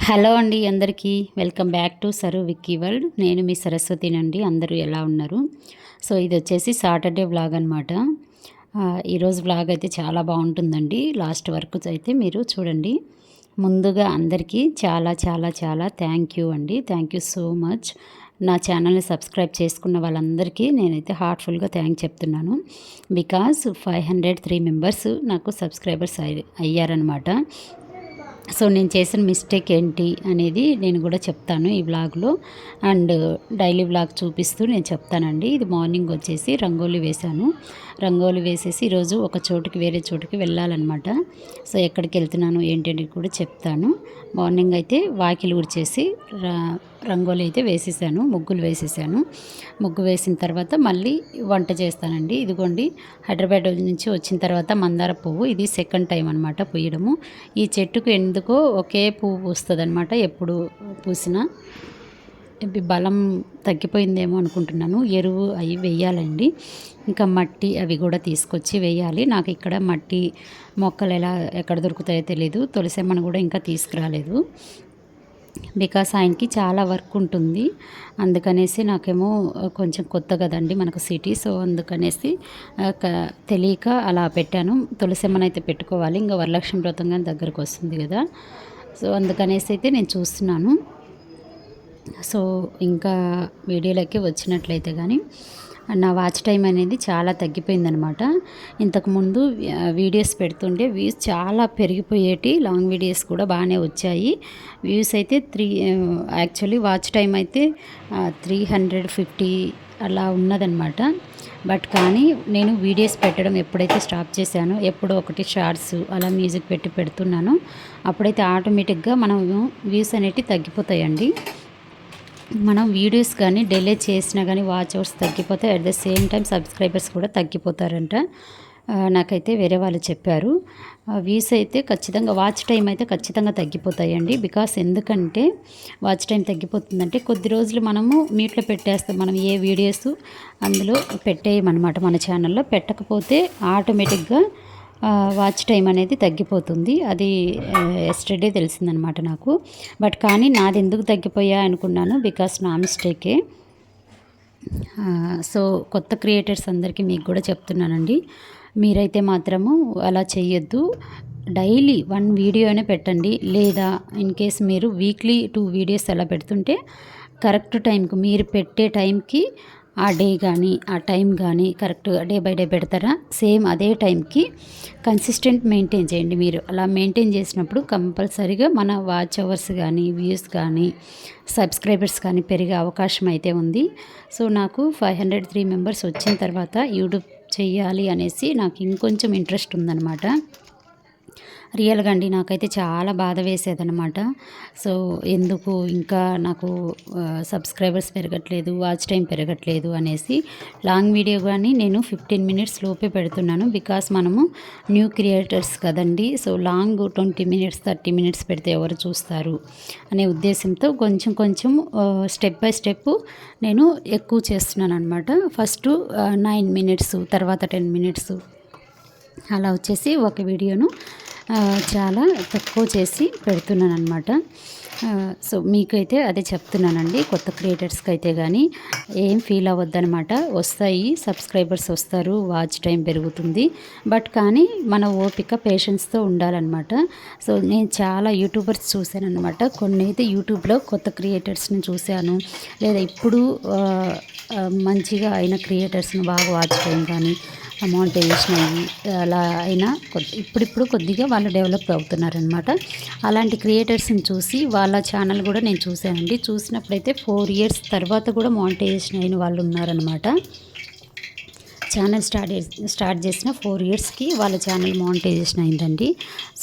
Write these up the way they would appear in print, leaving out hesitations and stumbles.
Hello అండి అందరికీ welcome back to sir Vicky world. నేను మీ సరస్వతినండి. అందరూ ఎలా ఉన్నారు? సో ఇది వచ్చేసి సాటర్డే వ్లాగ్ అనమాట. ఈరోజు వ్లాగ్ అయితే చాలా బాగుంటుందండి. లాస్ట్ వరకు అయితే మీరు చూడండి. ముందుగా అందరికీ చాలా చాలా చాలా థ్యాంక్ యూ అండి. Thank you so much. నా ఛానల్ని సబ్స్క్రైబ్ చేసుకున్న వాళ్ళందరికీ నేనైతే హార్ట్ఫుల్గా థ్యాంక్ చెప్తున్నాను. బికాజ్ 503 మెంబర్స్ నాకు సబ్స్క్రైబర్స్ అయ్యారనమాట. సో నేను చేసిన మిస్టేక్ ఏంటి అనేది నేను కూడా చెప్తాను ఈ వ్లాగ్లో. అండ్ డైలీ వ్లాగ్ చూపిస్తూ నేను చెప్తానండి. ఇది మార్నింగ్ వచ్చేసి రంగోలీ వేశాను. రంగోలీ వేసేసి ఈరోజు ఒక చోటుకి వేరే చోటుకి వెళ్ళాలన్నమాట. సో ఎక్కడికి వెళ్తున్నాను ఏంటంటే కూడా చెప్తాను. మార్నింగ్ అయితే వాకిలి ఊడ్చేసి రంగోలీ అయితే వేసేసాను, ముగ్గులు వేసేసాను. ముగ్గు వేసిన తర్వాత మళ్ళీ వంట చేస్తానండి. ఇదిగోండి హైదరాబాద్ నుంచి వచ్చిన తర్వాత మందార పువ్వు, ఇది సెకండ్ టైం అనమాట పూయడము. ఈ చెట్టుకు ఎందుకో ఒకే పువ్వు పూస్తుంది అనమాట. ఎప్పుడు పూసినా బలం తగ్గిపోయిందేమో అనుకుంటున్నాను. ఎరువు అవి వేయాలండి. ఇంకా మట్టి అవి కూడా తీసుకొచ్చి వేయాలి. నాకు ఇక్కడ మట్టి మొక్కలు ఎక్కడ దొరుకుతాయో తెలీదు. తులసమ్మను కూడా ఇంకా తీసుకురాలేదు. బికాస్ ఆయనకి చాలా వర్క్ ఉంటుంది. అందుకనేసి నాకేమో కొంచెం కొత్త కదండి మనకు సిటీ. సో అందుకనేసి తెలియక అలా పెట్టాను. తులసమ్మనైతే పెట్టుకోవాలి. ఇంకా వరలక్ష్మి వ్రతం కానీ దగ్గరకు వస్తుంది కదా. సో అందుకనేసి అయితే నేను చూస్తున్నాను. సో ఇంకా వీడియోలోకి వచ్చినట్లయితే కానీ నా వాచ్ టైం అనేది చాలా తగ్గిపోయిందనమాట. ఇంతకుముందు వీడియోస్ పెడుతుంటే వ్యూస్ చాలా పెరిగిపోయేటి. లాంగ్ వీడియోస్ కూడా బాగానే వచ్చాయి. వ్యూస్ అయితే యాక్చువల్లీ వాచ్ టైం అయితే 350 అలా ఉన్నదనమాట. బట్ కానీ నేను వీడియోస్ పెట్టడం ఎప్పుడైతే స్టాప్ చేశానో, ఎప్పుడో ఒకటి షార్ట్స్ అలా మ్యూజిక్ పెట్టి పెడుతున్నానో అప్పుడైతే ఆటోమేటిక్గా మనం వ్యూస్ అనేవి తగ్గిపోతాయండి. మనం వీడియోస్ కానీ డిలే చేసినా కానీ వాచ్ అవర్స్ తగ్గిపోతాయి. At the same time subscribers కూడా తగ్గిపోతారంట. నాకైతే వేరే వాళ్ళు చెప్పారు. వ్యూస్ అయితే ఖచ్చితంగా, వాచ్ టైం అయితే ఖచ్చితంగా తగ్గిపోతాయండి. బికాస్ ఎందుకంటే వాచ్ టైం తగ్గిపోతుందంటే కొద్ది రోజులు మనము మ్యూట్లో పెట్టేస్తాం. మనం ఏ వీడియోస్ అందులో పెట్టేయమన్నమాట. మన ఛానల్లో పెట్టకపోతే ఆటోమేటిక్గా వాచ్ టైం అనేది తగ్గిపోతుంది. అది ఎస్టర్డే తెలిసిందనమాట నాకు. బట్ కానీ నాది ఎందుకు తగ్గిపోయా అనుకున్నాను. బికాస్ నా మిస్టేకే. సో కొత్త క్రియేటర్స్ అందరికీ మీకు కూడా చెప్తున్నానండి. మీరైతే మాత్రము అలా చెయ్యొద్దు. డైలీ 1 వీడియోనే పెట్టండి. లేదా ఇన్ కేస్ మీరు వీక్లీ 2 వీడియోస్ అలా పెడుతుంటే కరెక్ట్ టైంకి, మీరు పెట్టే టైంకి ఆ డే కానీ ఆ టైం కానీ కరెక్ట్గా డే బై డే పెడతారా, సేమ్ అదే టైంకి కన్సిస్టెంట్ మెయింటైన్ చేయండి. మీరు అలా మెయింటైన్ చేసినప్పుడు కంపల్సరీగా మన వాచ్ అవర్స్ కానీ వ్యూస్ కానీ సబ్స్క్రైబర్స్ కానీ పెరిగే అవకాశం అయితే ఉంది. సో నాకు 503 మెంబర్స్ వచ్చిన తర్వాత యూట్యూబ్ చెయ్యాలి అనేసి నాకు ఇంకొంచెం ఇంట్రెస్ట్ ఉందన్నమాట. రియల్గా అండి నాకైతే చాలా బాధ వేసేదనమాట. సో ఎందుకు ఇంకా నాకు సబ్స్క్రైబర్స్ పెరగట్లేదు, వాచ్ టైం పెరగట్లేదు అనేసి లాంగ్ వీడియో కానీ నేను 15 మినిట్స్ లోపే పెడుతున్నాను. బికాస్ మనము న్యూ క్రియేటర్స్ కదండి. సో లాంగ్ 20 మినిట్స్ 30 మినిట్స్ పెడితే ఎవరు చూస్తారు అనే ఉద్దేశంతో కొంచెం కొంచెం స్టెప్ బై స్టెప్ నేను ఎక్కువ చేస్తున్నాను అనమాట. ఫస్ట్ 9 మినిట్స్, తర్వాత 10 మినిట్స్ అలా వచ్చేసి ఒక వీడియోను చాలా తక్కువ చేసి పెడుతున్నాను అనమాట. సో మీకైతే అదే చెప్తున్నానండి. కొత్త క్రియేటర్స్కి అయితే కానీ ఏం ఫీల్ అవ్వద్దనమాట. వస్తాయి, సబ్స్క్రైబర్స్ వస్తారు, వాచ్ టైం పెరుగుతుంది. బట్ కానీ మన ఓపిక పేషెన్స్తో ఉండాలన్నమాట. సో నేను చాలా యూట్యూబర్స్ చూశాను అనమాట. కొన్ని అయితే యూట్యూబ్లో కొత్త క్రియేటర్స్ని చూశాను, లేదా ఇప్పుడు మంచిగా అయిన క్రియేటర్స్ని బాగా వాచ్ టైం కానీ మోనిటైజేషన్ అయ్యి అలా అయినా ఇప్పుడిప్పుడు కొద్దిగా వాళ్ళు డెవలప్ అవుతున్నారనమాట. అలాంటి క్రియేటర్స్ని చూసి వాళ్ళ ఛానల్ కూడా నేను చూశానండి. చూసినప్పుడైతే 4 ఇయర్స్ తర్వాత కూడా మోనిటైజేషన్ అయిన వాళ్ళు ఉన్నారనమాట. ఛానల్ స్టార్ట్ చేసిన 4 ఇయర్స్కి వాళ్ళ ఛానల్ మోనిటైజేషన్ అయిందండి.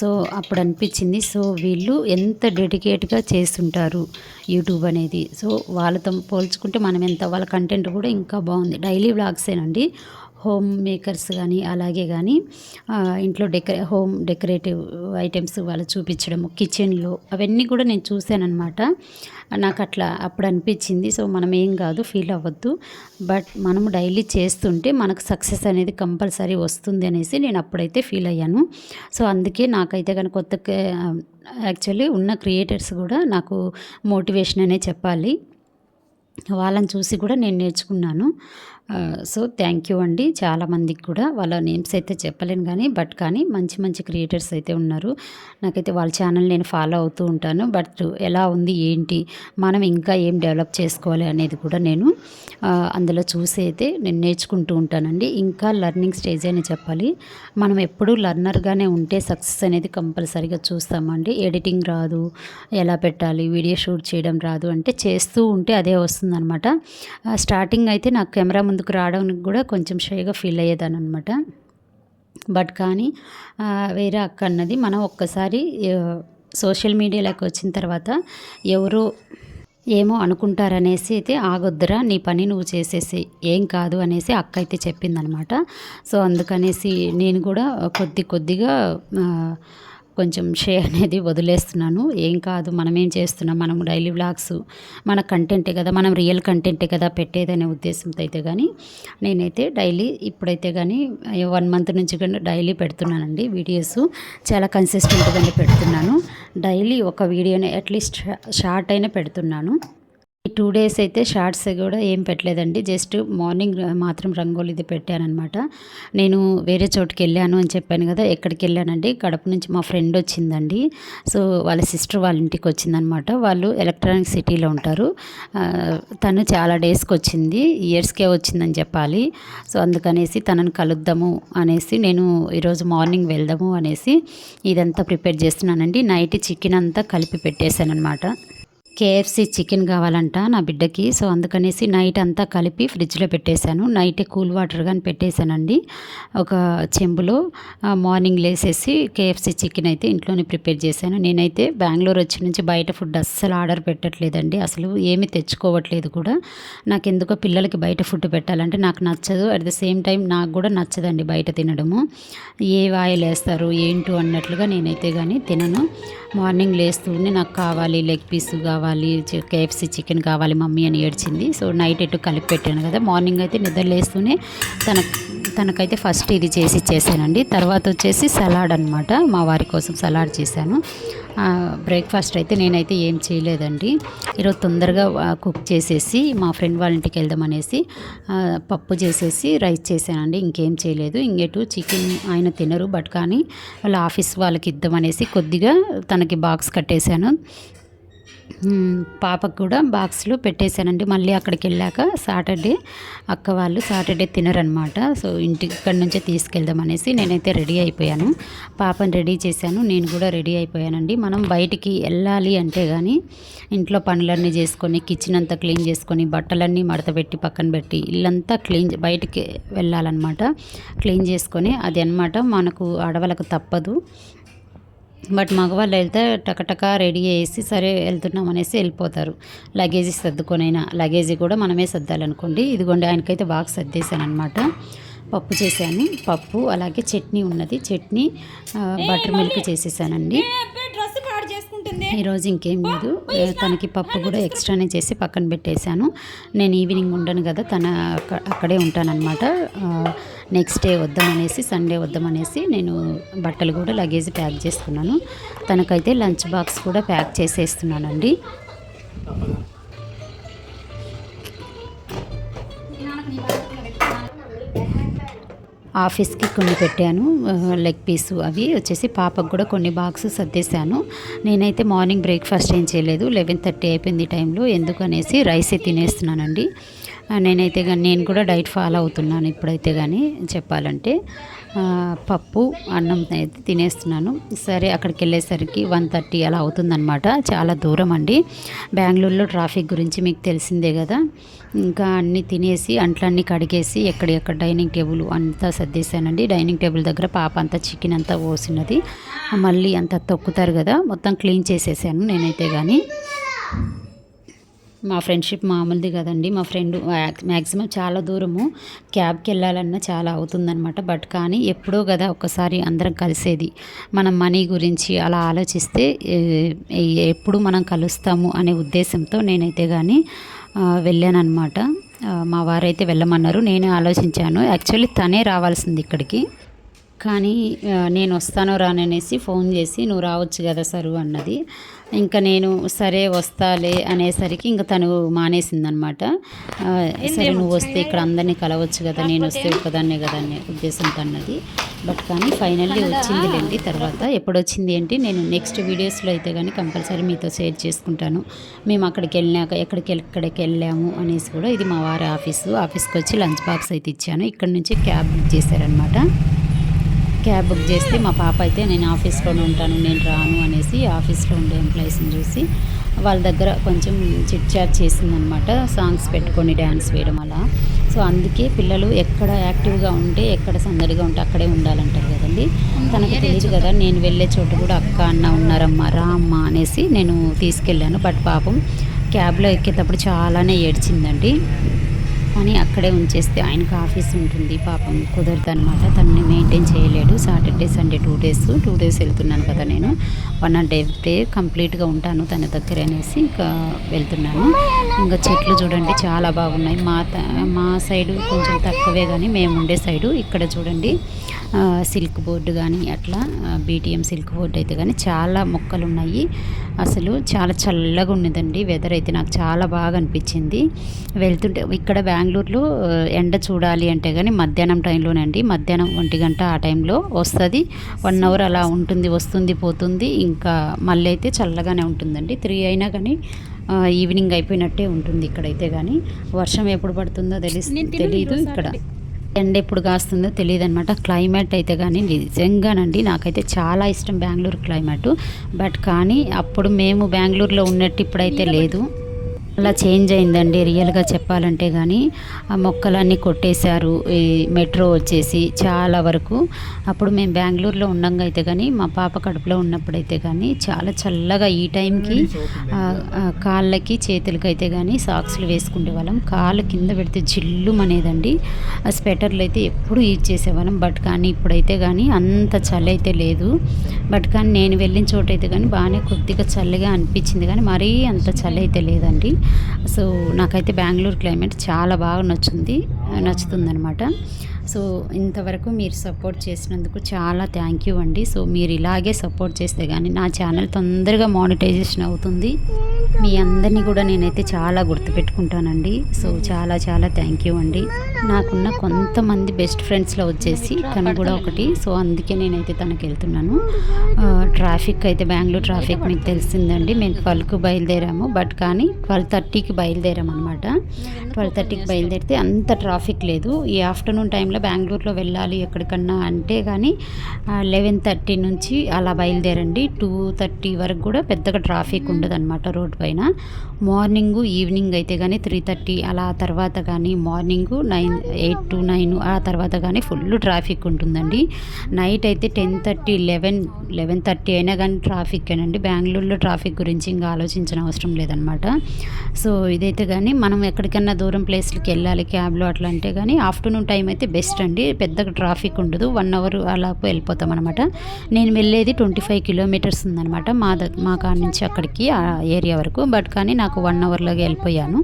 సో అప్పుడు అనిపించింది, సో వీళ్ళు ఎంత డెడికేట్గా చేస్తుంటారు యూట్యూబ్ అనేది. సో వాళ్ళతో పోల్చుకుంటే మనం ఎంత, వాళ్ళ కంటెంట్ కూడా ఇంకా బాగుంది. డైలీ వ్లాగ్సేనండి. హోమ్ మేకర్స్ కానీ అలాగే కానీ ఇంట్లో హోమ్ డెకరేటివ్ ఐటమ్స్ వాళ్ళు చూపించడము కిచెన్లో అవన్నీ కూడా నేను చూశానన్నమాట. నాకు అట్లా అప్పుడు అనిపించింది. సో మనం ఏం కాదు, ఫీల్ అవ్వద్దు, బట్ మనము డైలీ చేస్తుంటే మనకు సక్సెస్ అనేది కంపల్సరీ వస్తుంది అనేసి నేను అప్పుడైతే ఫీల్ అయ్యాను. సో అందుకే నాకైతే కానీ యాక్చువల్లీ ఉన్న క్రియేటర్స్ కూడా నాకు మోటివేషన్ అనే చెప్పాలి. వాళ్ళని చూసి కూడా నేను నేర్చుకున్నాను. సో థ్యాంక్ యూ అండి. చాలామందికి కూడా వాళ్ళ నేమ్స్ అయితే చెప్పలేను కానీ మంచి మంచి క్రియేటర్స్ అయితే ఉన్నారు. నాకైతే వాళ్ళ ఛానల్ నేను ఫాలో అవుతూ ఉంటాను. బట్ ఎలా ఉంది ఏంటి, మనం ఇంకా ఏం డెవలప్ చేసుకోవాలి అనేది కూడా నేను అందులో చూసి అయితే నేను నేర్చుకుంటూ ఉంటానండి. ఇంకా లర్నింగ్ స్టేజ్ అని చెప్పాలి. మనం ఎప్పుడూ లర్నర్గానే ఉంటే సక్సెస్ అనేది కంపల్సరీగా చూస్తామండి. ఎడిటింగ్ రాదు, ఎలా పెట్టాలి, వీడియో షూట్ చేయడం రాదు అంటే చేస్తూ ఉంటే అదే వస్తుందన్నమాట. స్టార్టింగ్ అయితే నాకు కెమెరా ముందుకు రావడానికి కూడా కొంచెం షైగా ఫీల్ అయ్యేదాన్ని అనమాట. బట్ కానీ వేరే అక్క అన్నది, మనం ఒక్కసారి సోషల్ మీడియాలోకి వచ్చిన తర్వాత ఎవరో ఏమో అనుకుంటారనేసి అయితే ఆగొద్దురా, నీ పని నువ్వు చేసేసి, ఏం కాదు అనేసి అక్క అయితే చెప్పిందనమాట. సో అందుకనేసి నేను కూడా కొద్దిగా కొంచెం షేర్ అనేది వదిలేస్తున్నాను. ఏం కాదు, మనం ఏం చేస్తున్నాం, మనం డైలీ వ్లాగ్స్ మన కంటెంటే కదా, మనం రియల్ కంటెంటే కదా పెట్టేదనే ఉద్దేశంతో అయితే కానీ నేనైతే డైలీ ఇప్పుడైతే కానీ 1 మంత్ నుంచి కానీ డైలీ పెడుతున్నానండి వీడియోస్. చాలా కన్సిస్టెంట్గానే పెడుతున్నాను. డైలీ ఒక వీడియోని అట్లీస్ట్ షార్ట్ అయినా పెడుతున్నాను. ఈ 2 డేస్ అయితే షార్ట్స్ కూడా ఏం పెట్టలేదండి. జస్ట్ మార్నింగ్ మాత్రం రంగోలీది పెట్టానమాట. నేను వేరే చోటుకి వెళ్ళాను అని చెప్పాను కదా, ఎక్కడికి వెళ్ళానండి, కడప నుంచి మా ఫ్రెండ్ వచ్చిందండి. సో వాళ్ళ సిస్టర్ వాళ్ళ ఇంటికి వచ్చిందనమాట. వాళ్ళు ఎలక్ట్రానిక్ సిటీలో ఉంటారు. తను చాలా డేస్కి వచ్చింది, ఇయర్స్కే వచ్చిందని చెప్పాలి. సో అందుకనేసి తనని కలుద్దాము అనేసి నేను ఈరోజు మార్నింగ్ వెళ్దాము అనేసి ఇదంతా ప్రిపేర్ చేస్తున్నానండి. నైట్ చికెన్ అంతా కలిపి పెట్టేశాను అనమాట. కేఎఫ్సి చికెన్ కావాలంట నా బిడ్డకి. సో అందుకనేసి నైట్ అంతా కలిపి ఫ్రిడ్జ్లో పెట్టేశాను. నైట్ కూల్ వాటర్ కానీ పెట్టేశానండి ఒక చెంబులో. మార్నింగ్ లేసేసి కేఎఫ్సి చికెన్ అయితే ఇంట్లోనే ప్రిపేర్ చేశాను. నేనైతే బెంగళూరు వచ్చి నుంచి బయట ఫుడ్ అస్సలు ఆర్డర్ పెట్టట్లేదండి, అసలు ఏమీ తెచ్చుకోవట్లేదు కూడా. నాకు ఎందుకో పిల్లలకి బయట ఫుడ్ పెట్టాలంటే నాకు నచ్చదు. అట్ ద సేమ్ టైం నాకు కూడా నచ్చదండి బయట తినడము. ఏ ఆయిల్ వేస్తారు ఏంటో అన్నట్లుగా నేనైతే కానీ తినను. మార్నింగ్ లేస్తూనే నాకు కావాలి, లెగ్ పీస్ కావాలి, కేఎఫ్సి చికెన్ కావాలి మమ్మీ అని ఏడ్చింది. సో నైట్ ఎటు కలిపి పెట్టాను కదా, మార్నింగ్ అయితే నిద్ర లేస్తూనే తనకైతే ఫస్ట్ ఇది చేసి ఇచ్చేసానండి. తర్వాత వచ్చేసి సలాడ్ అనమాట, మా వారి కోసం సలాడ్ చేశాను. బ్రేక్ఫాస్ట్ అయితే నేనైతే ఏం చేయలేదండి. ఈరోజు తొందరగా కుక్ చేసేసి మా ఫ్రెండ్ వాళ్ళ ఇంటికి వెళ్దామనేసి పప్పు చేసేసి రైస్ చేశానండి. ఇంకేం చేయలేదు. ఇంకెటు చికెన్ ఆయన తినరు, బట్ కానీ వాళ్ళ ఆఫీస్ వాళ్ళకి ఇద్దామనేసి కొద్దిగా తనకి బాక్స్ కట్టేశాను. పాపకు కూడా బాక్స్లో పెట్టేశానండి. మళ్ళీ అక్కడికి వెళ్ళాక అక్క వాళ్ళు సాటర్డే తినరనమాట. సో ఇక్కడి నుంచే తీసుకెళ్దాం అనేసి నేనైతే రెడీ అయిపోయాను. పాపని రెడీ చేశాను, నేను కూడా రెడీ అయిపోయానండి. మనం బయటికి వెళ్ళాలి అంటే కానీ ఇంట్లో పనులన్నీ చేసుకొని, కిచెన్ అంతా క్లీన్ చేసుకొని, బట్టలన్నీ మడతపెట్టి పక్కన పెట్టి, ఇల్లంతా బయటికి వెళ్ళాలన్నమాట. క్లీన్ చేసుకొని అది అన్నమాట మనకు ఆడవాళ్ళకు తప్పదు. బట్ మగవాళ్ళు వెళ్తే టకటక రెడీ చేసి సరే వెళ్తున్నాం అనేసి వెళ్ళిపోతారు. లగేజీ సర్దుకొనైనా, లగేజీ కూడా మనమే సర్దాలనుకోండి. ఇదిగోండి ఆయనకైతే బాగా సర్దేశాను అనమాట. పప్పు చేశాను, పప్పు అలాగే చట్నీ ఉన్నది, చట్నీ బటర్ మిల్క్ చేసేసానండి. ఈరోజు ఇంకేం లేదు. తనకి పప్పు కూడా ఎక్స్ట్రానే చేసి పక్కన పెట్టేశాను. నేను ఈవినింగ్ ఉండను కదా, అక్కడే ఉంటానన్నమాట. నెక్స్ట్ డే వద్దామనేసి, సండే వద్దామనేసి నేను బట్టలు కూడా లగేజ్ ప్యాక్ చేసుకున్నాను. తనకైతే లంచ్ బాక్స్ కూడా ప్యాక్ చేసేస్తున్నానండి. ఆఫీస్కి కొన్ని పెట్టాను, లెగ్ పీసు అవి వచ్చేసి పాపకు కూడా కొన్ని బాక్స్ సర్దేశాను. నేనైతే మార్నింగ్ బ్రేక్ఫాస్ట్ ఏం చేయలేదు, 11:30 అయిపోయింది టైంలో. ఎందుకనేసి రైసే తినేస్తున్నానండి. నేను కూడా డైట్ ఫాలో అవుతున్నాను ఇప్పుడైతే కానీ చెప్పాలంటే. పప్పు అన్నం అయితే తినేస్తున్నాను. సరే అక్కడికి వెళ్ళేసరికి 1:30 అలా అవుతుందన్నమాట. చాలా దూరం అండి. బెంగళూరులో ట్రాఫిక్ గురించి మీకు తెలిసిందే కదా. ఇంకా అన్నీ తినేసి అంట్లన్నీ కడిగేసి ఎక్కడెక్కడ డైనింగ్ టేబుల్ అంతా సర్దేశానండి. డైనింగ్ టేబుల్ దగ్గర పాప అంతా చికెన్ అంతా పోసినది, మళ్ళీ అంతా తొక్కుతారు కదా, మొత్తం క్లీన్ చేసేసాను నేనైతే కానీ. మా ఫ్రెండ్షిప్ మామూలుది కదండి. మా ఫ్రెండ్ మ్యాక్సిమం చాలా దూరము, క్యాబ్కి వెళ్ళాలన్నా చాలా అవుతుందన్నమాట. బట్ కానీ ఎప్పుడో కదా ఒక్కసారి అందరం కలిసేది. మనం మనీ గురించి అలా ఆలోచిస్తే ఎప్పుడు మనం కలుస్తాము అనే ఉద్దేశంతో నేనైతే కానీ వెళ్ళానన్నమాట. మా వారైతే వెళ్ళమన్నారు. నేనే ఆలోచించాను. యాక్చువల్లీ తనే రావాల్సింది ఇక్కడికి. కానీ నేను వస్తానో రాననేసి ఫోన్ చేసి నువ్వు రావచ్చు కదా సరు అన్నది. ఇంకా నేను సరే వస్తాలే అనేసరికి ఇంకా తను మానేసిందనమాట. సరే నువ్వు వస్తే ఇక్కడ అందరినీ కలవచ్చు కదా, నేను వస్తే ఒక్కదాన్నే కదా అనే ఉద్దేశంతో అన్నది. బట్ కానీ ఫైనల్లీ వచ్చిందిలేండి. తర్వాత ఎప్పుడు వచ్చింది ఏంటి నేను నెక్స్ట్ వీడియోస్లో అయితే కానీ కంపల్సరీ మీతో షేర్ చేసుకుంటాను. మేము అక్కడికి వెళ్ళాక ఎక్కడికి వెళ్ళాము అనేసి కూడా. ఇది మా వారి ఆఫీస్కి వచ్చి లంచ్ బాక్స్ అయితే ఇచ్చాను. ఇక్కడ నుంచి క్యాబ్ బుక్ చేశారనమాట. క్యాబ్ బుక్ చేస్తే మా పాప అయితే నేను ఆఫీస్లోనే ఉంటాను, నేను రాను అనేసి ఆఫీస్లో ఉండే ఎంప్లాయీస్ని చూసి వాళ్ళ దగ్గర కొంచెం చిట్ చాట్ చేసిందనమాట. సాంగ్స్ పెట్టుకొని డ్యాన్స్ వేయడం అలా. సో అందుకే పిల్లలు ఎక్కడ యాక్టివ్గా ఉంటే, ఎక్కడ సందడిగా ఉంటే అక్కడే ఉండాలంటారు కదండి. తనకు తెలియదు కదా, నేను వెళ్ళే చోట కూడా అక్క అన్న ఉన్నారమ్మా రా అమ్మ అనేసి నేను తీసుకెళ్ళాను. బట్ పాపం క్యాబ్లో ఎక్కేటప్పుడు చాలానే ఏడ్చిందండి. కానీ అక్కడే ఉంచేస్తే ఆయనకు ఆఫీస్ ఉంటుంది, పాపం కుదరదు అనమాట. తనని మెయింటైన్ చేయలేడు. సాటర్డే సండే 2 డేస్ వెళ్తున్నాను కదా నేను. 1.5 డే కంప్లీట్గా ఉంటాను తన దగ్గర అనేసి ఇంకా వెళ్తున్నాను. ఇంకా చెట్లు చూడండి చాలా బాగున్నాయి. మా సైడు కొంచెం తక్కువే కానీ మేము ఉండే సైడు ఇక్కడ చూడండి సిల్క్ బోర్డు కానీ అట్లా బీటీఎం సిల్క్ బోర్డు అయితే కానీ చాలా మొక్కలు ఉన్నాయి. అసలు చాలా చల్లగా ఉన్నదండి. వెదర్ అయితే నాకు చాలా బాగా అనిపించింది. వెళ్తుంటే ఇక్కడ బెంగళూరులో ఎండ చూడాలి అంటే కానీ మధ్యాహ్నం టైంలోనండి. మధ్యాహ్నం 1 గంట ఆ టైంలో వస్తుంది. 1 అవర్ అలా ఉంటుంది, వస్తుంది పోతుంది. ఇంకా మళ్ళీ అయితే చల్లగానే ఉంటుందండి. 3 అయినా కానీ ఈవినింగ్ అయిపోయినట్టే ఉంటుంది ఇక్కడైతే. కానీ వర్షం ఎప్పుడు పడుతుందో తెలీదు. ఇక్కడ ఎండ ఎప్పుడు కాస్తుందో తెలియదు అనమాట. క్లైమేట్ అయితే కానీ నిజంగానండి నాకైతే చాలా ఇష్టం బెంగళూరు క్లైమేటు. బట్ కానీ అప్పుడు మేము బెంగళూరులో ఉన్నట్టు ఇప్పుడైతే లేదు. అలా చేంజ్ అయిందండి రియల్గా చెప్పాలంటే. కానీ ఆ మొక్కలన్నీ కొట్టేశారు ఈ మెట్రో వచ్చేసి చాలా వరకు. అప్పుడు మేము బెంగళూరులో ఉండంగా అయితే కానీ మా పాప కడుపులో ఉన్నప్పుడైతే కానీ చాలా చల్లగా ఈ టైంకి కాళ్ళకి చేతులకి అయితే కానీ సాక్స్లు వేసుకునే వాళ్ళం. కాళ్ళు కింద పెడితే జిల్లు అనేదండి. ఆ స్వెటర్లు అయితే ఎప్పుడు యూజ్ చేసేవాళ్ళం. బట్ కానీ ఇప్పుడైతే కానీ అంత చలి అయితే లేదు. బట్ కానీ నేను వెళ్ళిన చోట అయితే కానీ బాగానే కొద్దిగా చలిగా అనిపించింది, కానీ మరీ అంత చలి అయితే లేదండి. సో నాకైతే బెంగళూరు క్లైమేట్ చాలా బాగా నచ్చుతుందనమాట. సో ఇంతవరకు మీరు సపోర్ట్ చేసినందుకు చాలా థ్యాంక్ యూ అండి. సో మీరు ఇలాగే సపోర్ట్ చేస్తే కానీ నా ఛానల్ తొందరగా మానిటైజేషన్ అవుతుంది. మీ అందరినీ కూడా నేనైతే చాలా గుర్తుపెట్టుకుంటానండి. సో చాలా చాలా థ్యాంక్ యూ అండి. నాకున్న కొంతమంది బెస్ట్ ఫ్రెండ్స్లో వచ్చేసి తను కూడా ఒకటి. సో అందుకే నేనైతే తనకి వెళ్తున్నాను. ట్రాఫిక్ అయితే బెంగళూరు ట్రాఫిక్ మీకు తెలిసిందండి. మేము 12కు బయలుదేరాము. బట్ కానీ 12:30కి బయలుదేరాము అనమాట. 12:30కి బయలుదేరితే అంత ట్రాఫిక్ లేదు. ఈ ఆఫ్టర్నూన్ టైంలో బెంగళూరులో వెళ్ళాలి ఎక్కడికన్నా అంటే కానీ 11:30 నుంచి అలా బయలుదేరండి. 2:30 వరకు కూడా పెద్దగా ట్రాఫిక్ ఉండదు అనమాట రోడ్ పైన. మార్నింగు ఈవినింగ్ అయితే కానీ 3:30 అలా తర్వాత కానీ మార్నింగు 8 to 9 ఆ తర్వాత కానీ ఫుల్ ట్రాఫిక్ ఉంటుందండి. నైట్ అయితే 10:30 11:30 అయినా కానీ ట్రాఫిక్కేనండి. బెంగళూరులో ట్రాఫిక్ గురించి ఇంకా ఆలోచించిన అవసరం లేదనమాట. సో ఇదైతే కానీ మనం ఎక్కడికన్నా దూరం ప్లేస్లకి వెళ్ళాలి క్యాబ్లో అట్లా అంటే కానీ ఆఫ్టర్నూన్ టైం అయితే బెస్ట్ అండి. పెద్దగా ట్రాఫిక్ ఉండదు. 1 అవర్ అలా వెళ్ళిపోతాం అనమాట. నేను వెళ్ళేది 25 కిలోమీటర్స్ ఉందనమాట మా కాడ నుంచి అక్కడికి ఆ ఏరియా వరకు. బట్ కానీ నాకు 1 అవర్లోకి వెళ్ళిపోయాను.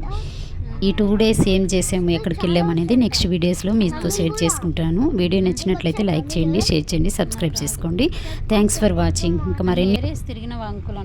ఈ 2 డేస్ ఏం చేసాము, ఎక్కడికి వెళ్ళామనేది నెక్స్ట్ వీడియోస్లో మీతో షేర్ చేసుకుంటాను. వీడియో నచ్చినట్లయితే లైక్ చేయండి, షేర్ చేయండి, సబ్స్క్రైబ్ చేసుకోండి. Thanks for watching. ఇంకా మరిన్ని తిరిగిన అంకుల్